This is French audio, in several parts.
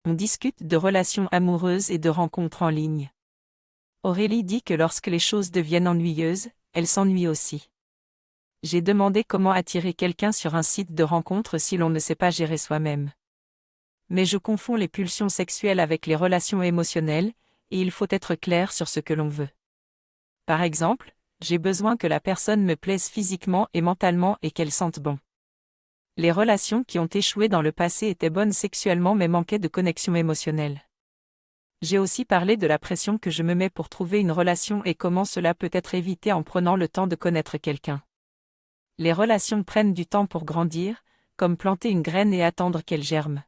On discute de relations amoureuses et de rencontres en ligne. Aurélie dit que lorsque les choses deviennent ennuyeuses, elle s'ennuie aussi. J'ai demandé comment attirer quelqu'un sur un site de rencontre si l'on ne sait pas gérer soi-même. Mais je confonds les pulsions sexuelles avec les relations émotionnelles, et il faut être clair sur ce que l'on veut. Par exemple, j'ai besoin que la personne me plaise physiquement et mentalement et qu'elle sente bon. Les relations qui ont échoué dans le passé étaient bonnes sexuellement mais manquaient de connexion émotionnelle. J'ai aussi parlé de la pression que je me mets pour trouver une relation et comment cela peut être évité en prenant le temps de connaître quelqu'un. Les relations prennent du temps pour grandir, comme planter une graine et attendre qu'elle germe.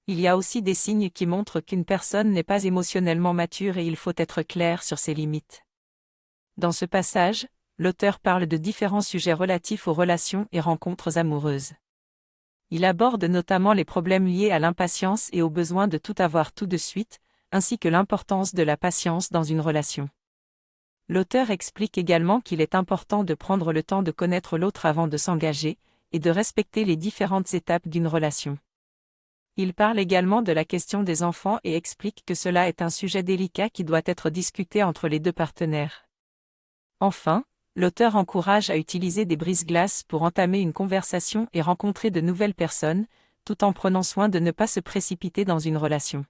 Il y a aussi des signes qui montrent qu'une personne n'est pas émotionnellement mature et il faut être clair sur ses limites. Dans ce passage, l'auteur parle de différents sujets relatifs aux relations et rencontres amoureuses. Il aborde notamment les problèmes liés à l'impatience et au besoin de tout avoir tout de suite, ainsi que l'importance de la patience dans une relation. L'auteur explique également qu'il est important de prendre le temps de connaître l'autre avant de s'engager, et de respecter les différentes étapes d'une relation. Il parle également de la question des enfants et explique que cela est un sujet délicat qui doit être discuté entre les deux partenaires. Enfin, l'auteur encourage à utiliser des brise-glaces pour entamer une conversation et rencontrer de nouvelles personnes, tout en prenant soin de ne pas se précipiter dans une relation.